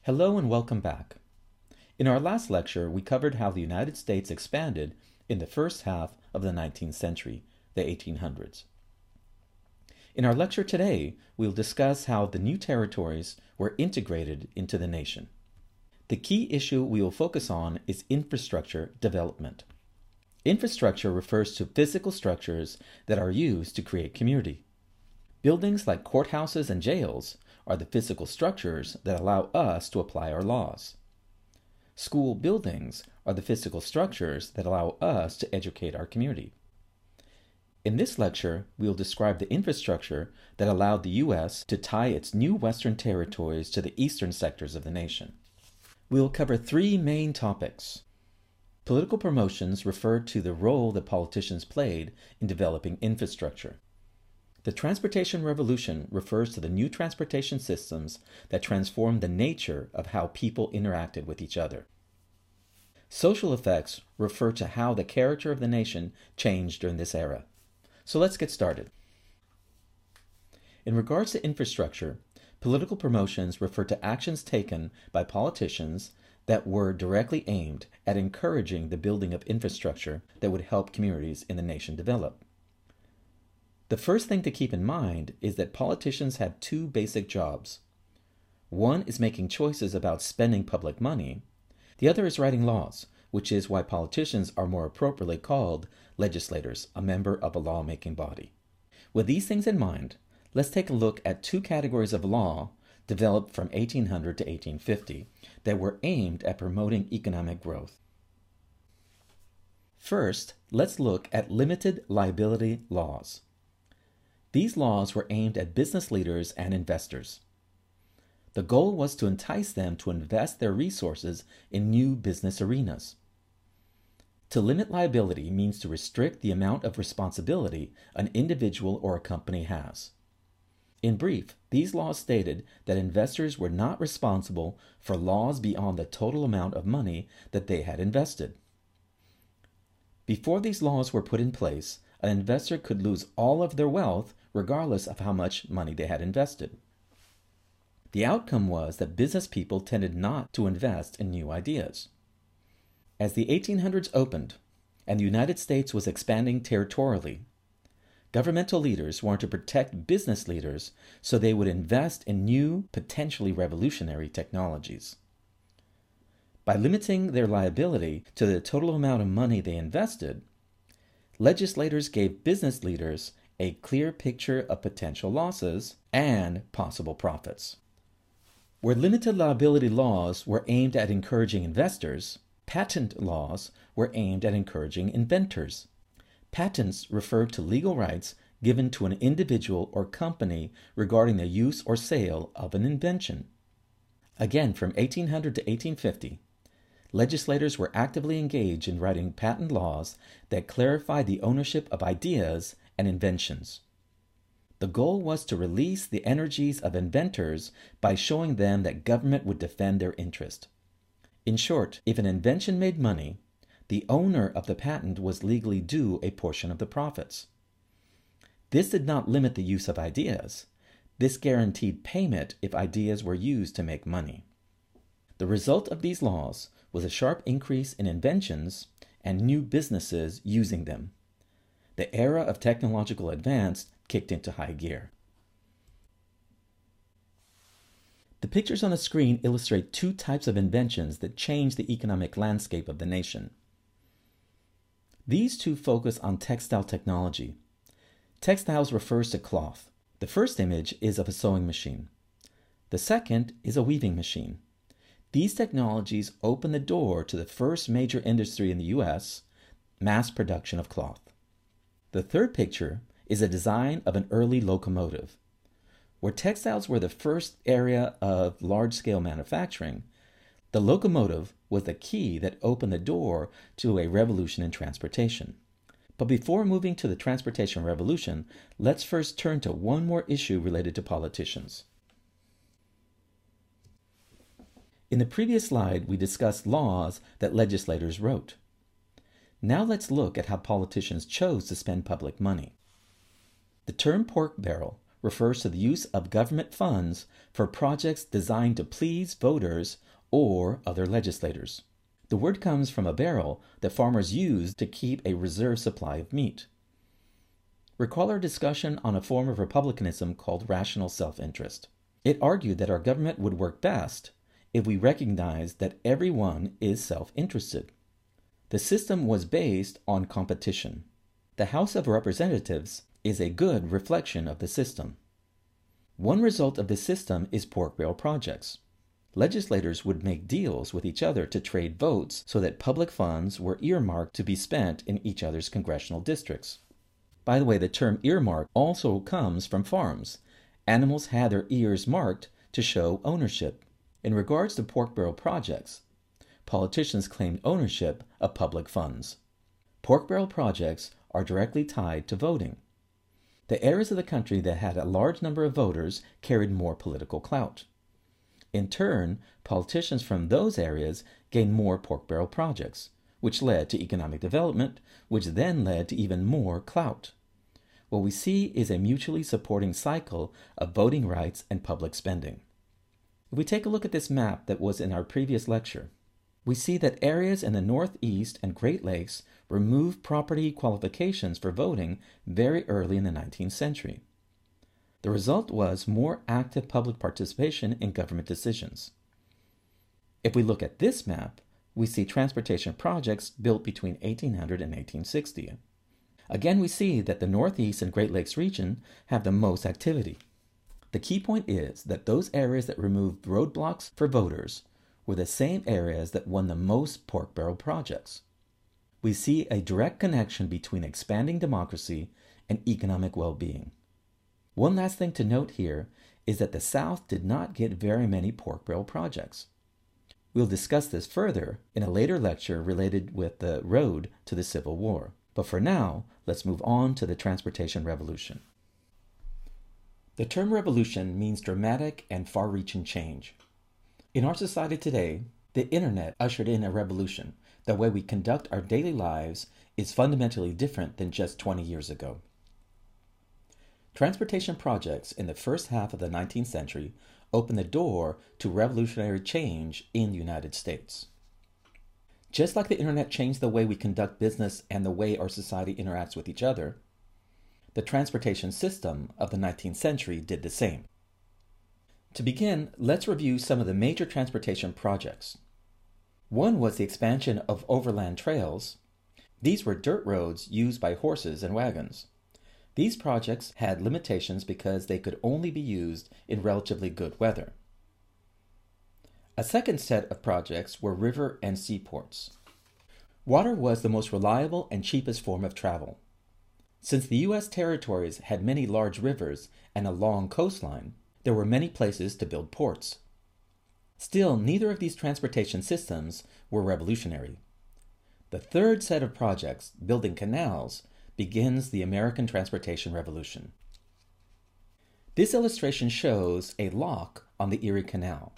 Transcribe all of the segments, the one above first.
Hello and welcome back. In our last lecture, we covered how the United States expanded in the first half of the 19th century, the 1800s. In our lecture today, we'll discuss how the new territories were integrated into the nation. The key issue we will focus on is infrastructure development. Infrastructure refers to physical structures that are used to create community. Buildings like courthouses and jails are the physical structures that allow us to apply our laws. School buildings are the physical structures that allow us to educate our community. In this lecture, we will describe the infrastructure that allowed the U.S. to tie its new western territories to the eastern sectors of the nation. We will cover three main topics. Political promotions refer to the role that politicians played in developing infrastructure. The Transportation Revolution refers to the new transportation systems that transformed the nature of how people interacted with each other. Social effects refer to how the character of the nation changed during this era. So let's get started. In regards to infrastructure, political promotions refer to actions taken by politicians that were directly aimed at encouraging the building of infrastructure that would help communities in the nation develop. The first thing to keep in mind is that politicians have two basic jobs. One is making choices about spending public money. The other is writing laws, which is why politicians are more appropriately called legislators, a member of a lawmaking body. With these things in mind, let's take a look at two categories of law developed from 1800 to 1850 that were aimed at promoting economic growth. First, let's look at limited liability laws. These laws were aimed at business leaders and investors. The goal was to entice them to invest their resources in new business arenas. To limit liability means to restrict the amount of responsibility an individual or a company has. In brief, these laws stated that investors were not responsible for loss beyond the total amount of money that they had invested. Before these laws were put in place, an investor could lose all of their wealth regardless of how much money they had invested. The outcome was that business people tended not to invest in new ideas. As the 1800s opened and the United States was expanding territorially, governmental leaders wanted to protect business leaders so they would invest in new, potentially revolutionary technologies. By limiting their liability to the total amount of money they invested, legislators gave business leaders a clear picture of potential losses and possible profits. Where limited liability laws were aimed at encouraging investors, patent laws were aimed at encouraging inventors. Patents referred to legal rights given to an individual or company regarding the use or sale of an invention. Again, from 1800 to 1850, legislators were actively engaged in writing patent laws that clarified the ownership of ideas and inventions. The goal was to release the energies of inventors by showing them that government would defend their interest. In short, if an invention made money, the owner of the patent was legally due a portion of the profits. This did not limit the use of ideas. This guaranteed payment if ideas were used to make money. The result of these laws was a sharp increase in inventions and new businesses using them. The era of technological advance kicked into high gear. The pictures on the screen illustrate two types of inventions that changed the economic landscape of the nation. These two focus on textile technology. Textiles refers to cloth. The first image is of a sewing machine. The second is a weaving machine. These technologies opened the door to the first major industry in the U.S., mass production of cloth. The third picture is a design of an early locomotive. Where textiles were the first area of large-scale manufacturing, the locomotive was the key that opened the door to a revolution in transportation. But before moving to the transportation revolution, let's first turn to one more issue related to politicians. In the previous slide, we discussed laws that legislators wrote. Now let's look at how politicians chose to spend public money. The term pork barrel refers to the use of government funds for projects designed to please voters or other legislators. The word comes from a barrel that farmers used to keep a reserve supply of meat. Recall our discussion on a form of republicanism called rational self-interest. It argued that our government would work best if we recognized that everyone is self-interested. The system was based on competition. The House of Representatives is a good reflection of the system. One result of this system is pork barrel projects. Legislators would make deals with each other to trade votes so that public funds were earmarked to be spent in each other's congressional districts. By the way, the term earmark also comes from farms. Animals had their ears marked to show ownership. In regards to pork barrel projects, politicians claimed ownership of public funds. Pork barrel projects are directly tied to voting. The areas of the country that had a large number of voters carried more political clout. In turn, politicians from those areas gained more pork barrel projects, which led to economic development, which then led to even more clout. What we see is a mutually supporting cycle of voting rights and public spending. If we take a look at this map that was in our previous lecture, we see that areas in the Northeast and Great Lakes removed property qualifications for voting very early in the 19th century. The result was more active public participation in government decisions. If we look at this map, we see transportation projects built between 1800 and 1860. Again, we see that the Northeast and Great Lakes region have the most activity. The key point is that those areas that removed roadblocks for voters were the same areas that won the most pork barrel projects. We see a direct connection between expanding democracy and economic well-being. One last thing to note here is that the South did not get very many pork barrel projects. We'll discuss this further in a later lecture related with the road to the Civil War. But for now, let's move on to the transportation revolution. The term revolution means dramatic and far-reaching change. In our society today, the internet ushered in a revolution. The way we conduct our daily lives is fundamentally different than just 20 years ago. Transportation projects in the first half of the 19th century opened the door to revolutionary change in the United States. Just like the internet changed the way we conduct business and the way our society interacts with each other, the transportation system of the 19th century did the same. To begin, let's review some of the major transportation projects. One was the expansion of overland trails. These were dirt roads used by horses and wagons. These projects had limitations because they could only be used in relatively good weather. A second set of projects were river and seaports. Water was the most reliable and cheapest form of travel. Since the U.S. territories had many large rivers and a long coastline, there were many places to build ports. Still, neither of these transportation systems were revolutionary. The third set of projects, building canals, begins the American transportation revolution. This illustration shows a lock on the Erie Canal.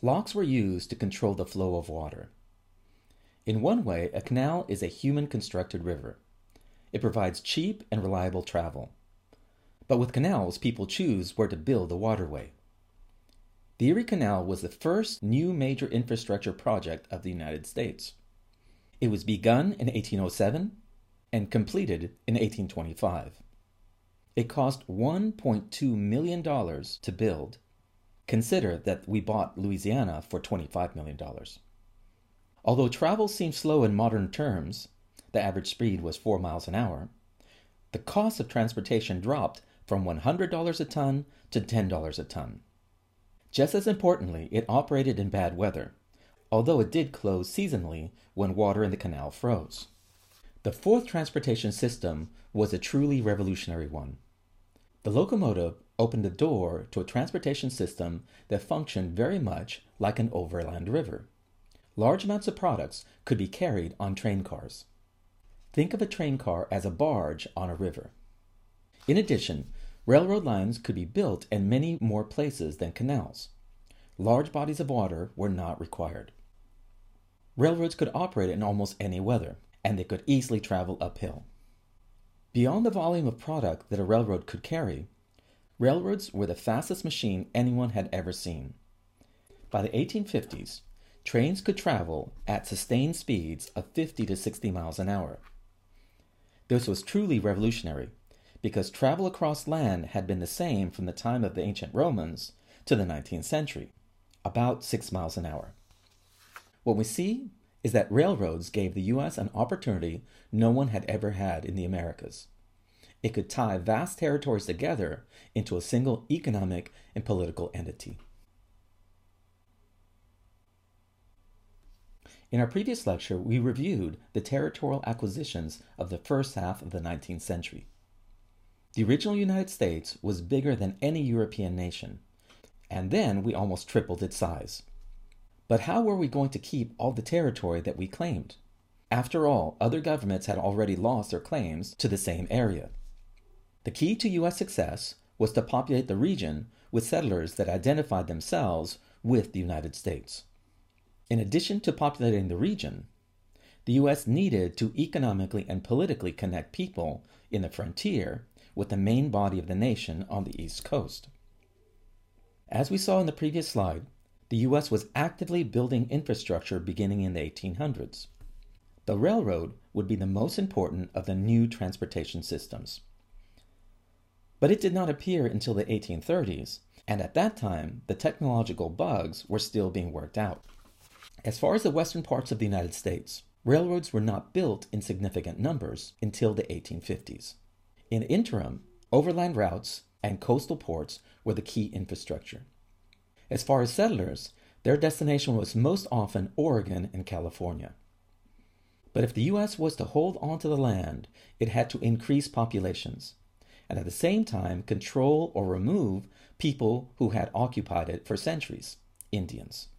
Locks were used to control the flow of water. In one way, a canal is a human-constructed river. It provides cheap and reliable travel. But with canals, people choose where to build the waterway. The Erie Canal was the first new major infrastructure project of the United States. It was begun in 1807 and completed in 1825. It cost $1.2 million to build. Consider that we bought Louisiana for $25 million. Although travel seems slow in modern terms, the average speed was 4 miles an hour, the cost of transportation dropped from $100 a ton to $10 a ton. Just as importantly, it operated in bad weather, although it did close seasonally when water in the canal froze. The fourth transportation system was a truly revolutionary one. The locomotive opened the door to a transportation system that functioned very much like an overland river. Large amounts of products could be carried on train cars. Think of a train car as a barge on a river. In addition, railroad lines could be built in many more places than canals. Large bodies of water were not required. Railroads could operate in almost any weather, and they could easily travel uphill. Beyond the volume of product that a railroad could carry, Railroads were the fastest machine anyone had ever seen. By the 1850s, trains could travel at sustained speeds of 50 to 60 miles an hour. This was truly revolutionary because travel across land had been the same from the time of the ancient Romans to the 19th century, about 6 miles an hour. What we see is that railroads gave the U.S. an opportunity no one had ever had in the Americas. It could tie vast territories together into a single economic and political entity. In our previous lecture, we reviewed the territorial acquisitions of the first half of the 19th century. The original United States was bigger than any European nation, and then we almost tripled its size. But how were we going to keep all the territory that we claimed? After all, other governments had already lost their claims to the same area. The key to U.S. success was to populate the region with settlers that identified themselves with the United States. In addition to populating the region, the U.S. needed to economically and politically connect people in the frontier with the main body of the nation on the East Coast. As we saw in the previous slide, the U.S. was actively building infrastructure beginning in the 1800s. The railroad would be the most important of the new transportation systems. But it did not appear until the 1830s, and at that time, the technological bugs were still being worked out. As far as the western parts of the United States, railroads were not built in significant numbers until the 1850s. In the interim, overland routes and coastal ports were the key infrastructure. As far as settlers, their destination was most often Oregon and California. But if the U.S. was to hold on to the land, it had to increase populations, and at the same time control or remove people who had occupied it for centuries, Indians.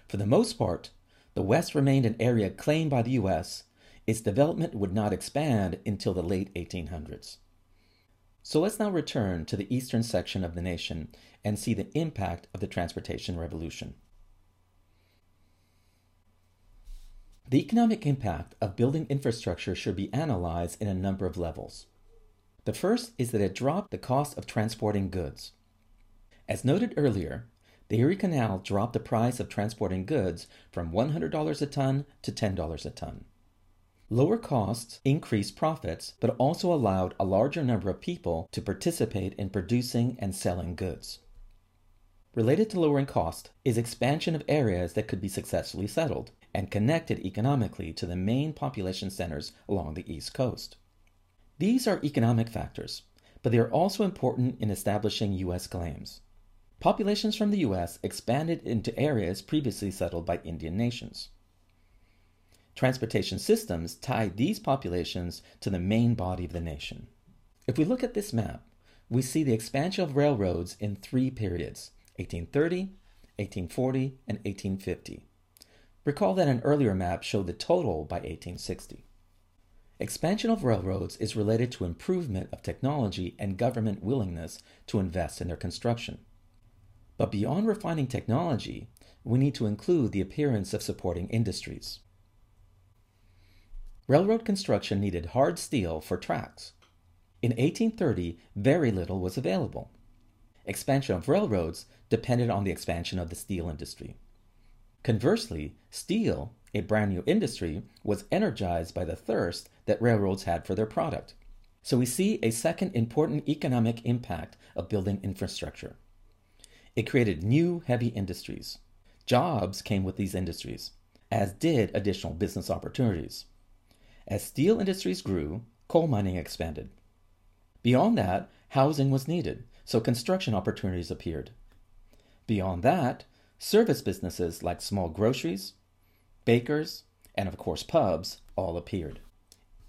For the most part, the West remained an area claimed by the U.S. Its development would not expand until the late 1800s. So let's now return to the eastern section of the nation and see the impact of the transportation revolution. The economic impact of building infrastructure should be analyzed in a number of levels. The first is that it dropped the cost of transporting goods. As noted earlier, the Erie Canal dropped the price of transporting goods from $100 a ton to $10 a ton. Lower costs increased profits, but also allowed a larger number of people to participate in producing and selling goods. Related to lowering cost is expansion of areas that could be successfully settled and connected economically to the main population centers along the East Coast. These are economic factors, but they are also important in establishing U.S. claims. Populations from the U.S. expanded into areas previously settled by Indian nations. Transportation systems tied these populations to the main body of the nation. If we look at this map, we see the expansion of railroads in three periods: 1830, 1840, and 1850. Recall that an earlier map showed the total by 1860. Expansion of railroads is related to improvement of technology and government willingness to invest in their construction. But beyond refining technology, we need to include the appearance of supporting industries. Railroad construction needed hard steel for tracks. In 1830, very little was available. Expansion of railroads depended on the expansion of the steel industry. Conversely, steel, a brand new industry, was energized by the thirst that railroads had for their product. So we see a second important economic impact of building infrastructure. It created new heavy industries. Jobs came with these industries, as did additional business opportunities. As steel industries grew, coal mining expanded. Beyond that, housing was needed, so construction opportunities appeared. Beyond that, service businesses like small groceries, bakers, and of course pubs all appeared.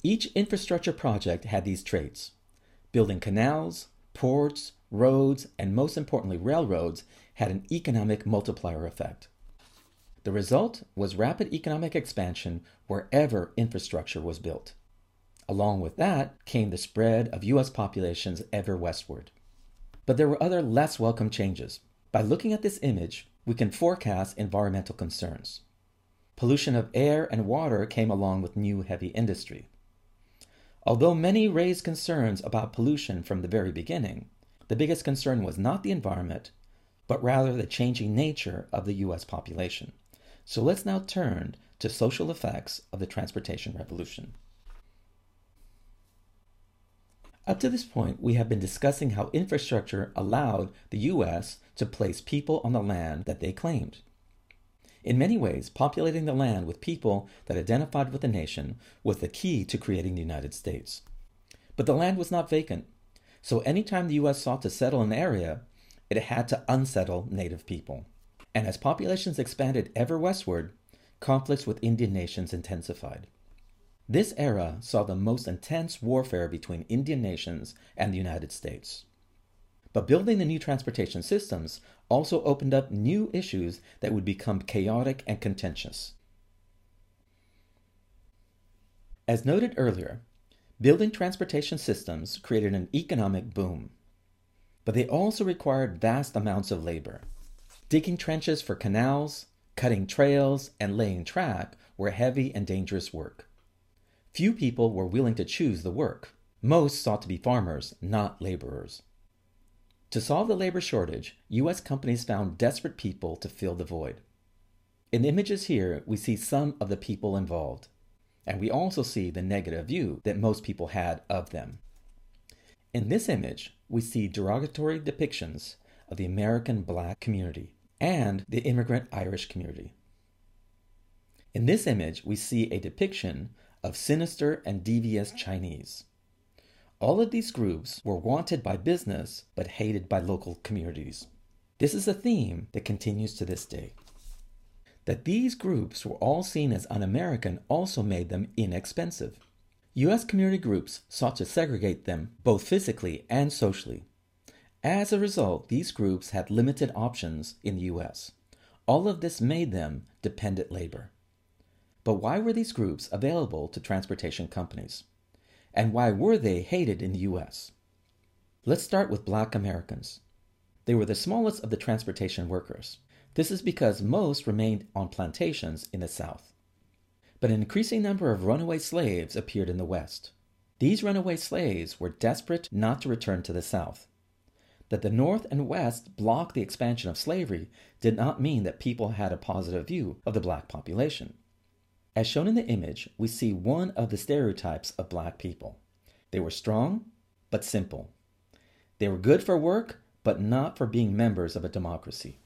Each infrastructure project had these traits. Building canals, ports, roads, and most importantly railroads had an economic multiplier effect. The result was rapid economic expansion wherever infrastructure was built. Along with that came the spread of U.S. populations ever westward. But there were other less welcome changes. By looking at this image, we can forecast environmental concerns. Pollution of air and water came along with new heavy industry. Although many raised concerns about pollution from the very beginning, the biggest concern was not the environment, but rather the changing nature of the U.S. population. So let's now turn to social effects of the transportation revolution. Up to this point, we have been discussing how infrastructure allowed the U.S. to place people on the land that they claimed. In many ways, populating the land with people that identified with the nation was the key to creating the United States. But the land was not vacant, so anytime the U.S. sought to settle an area, it had to unsettle native people. And as populations expanded ever westward, conflicts with Indian nations intensified. This era saw the most intense warfare between Indian nations and the United States. But building the new transportation systems also opened up new issues that would become chaotic and contentious. As noted earlier, building transportation systems created an economic boom. But they also required vast amounts of labor. Digging trenches for canals, cutting trails, and laying track were heavy and dangerous work. Few people were willing to choose the work. Most sought to be farmers, not laborers. To solve the labor shortage, U.S. companies found desperate people to fill the void. In the images here, we see some of the people involved, and we also see the negative view that most people had of them. In this image, we see derogatory depictions of the American Black community and the immigrant Irish community. In this image, we see a depiction of sinister and devious Chinese. All of these groups were wanted by business but hated by local communities. This is a theme that continues to this day. That these groups were all seen as un-American also made them inexpensive. U.S. community groups sought to segregate them both physically and socially. As a result, these groups had limited options in the U.S. All of this made them dependent labor. But why were these groups available to transportation companies? And why were they hated in the U.S.? Let's start with Black Americans. They were the smallest of the transportation workers. This is because most remained on plantations in the South. But an increasing number of runaway slaves appeared in the West. These runaway slaves were desperate not to return to the South. That the North and West blocked the expansion of slavery did not mean that people had a positive view of the Black population. As shown in the image, we see one of the stereotypes of Black people. They were strong, but simple. They were good for work, but not for being members of a democracy.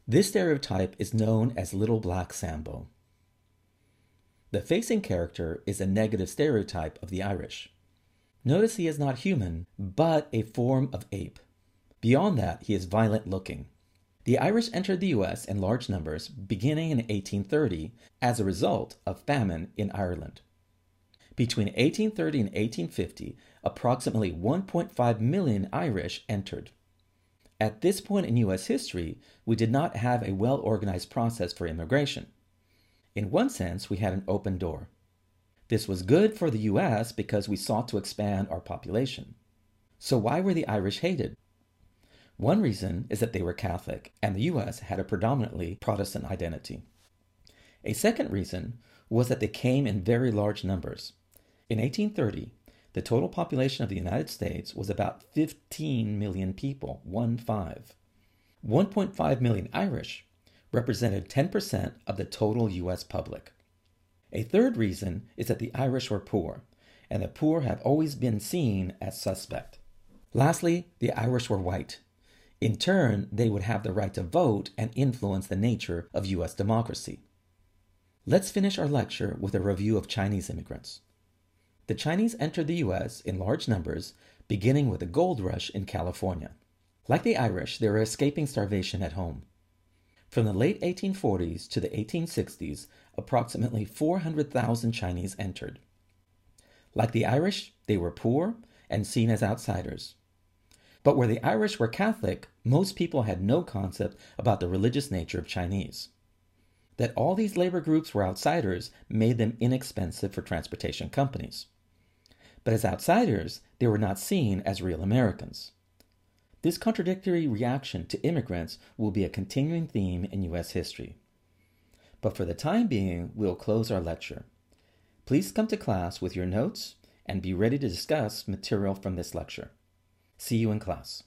This stereotype is known as Little Black Sambo. The facing character is a negative stereotype of the Irish. Notice he is not human, but a form of ape. Beyond that, he is violent looking. The Irish entered the U.S. in large numbers beginning in 1830 as a result of famine in Ireland. Between 1830 and 1850, approximately 1.5 million Irish entered. At this point in U.S. history, we did not have a well-organized process for immigration. In one sense, we had an open door. This was good for the U.S. because we sought to expand our population. So why were the Irish hated? One reason is that they were Catholic, and the U.S. had a predominantly Protestant identity. A second reason was that they came in very large numbers. In 1830, the total population of the United States was about 15 million people, 1.5 million Irish represented 10% of the total U.S. public. A third reason is that the Irish were poor, and the poor have always been seen as suspect. Lastly, the Irish were white. In turn, they would have the right to vote and influence the nature of U.S. democracy. Let's finish our lecture with a review of Chinese immigrants. The Chinese entered the U.S. in large numbers, beginning with the gold rush in California. Like the Irish, they were escaping starvation at home. From the late 1840s to the 1860s, approximately 400,000 Chinese entered. Like the Irish, they were poor and seen as outsiders. But where the Irish were Catholic, most people had no concept about the religious nature of Chinese. That all these labor groups were outsiders made them inexpensive for transportation companies. But as outsiders, they were not seen as real Americans. This contradictory reaction to immigrants will be a continuing theme in U.S. history. But for the time being, we'll close our lecture. Please come to class with your notes and be ready to discuss material from this lecture. See you in class.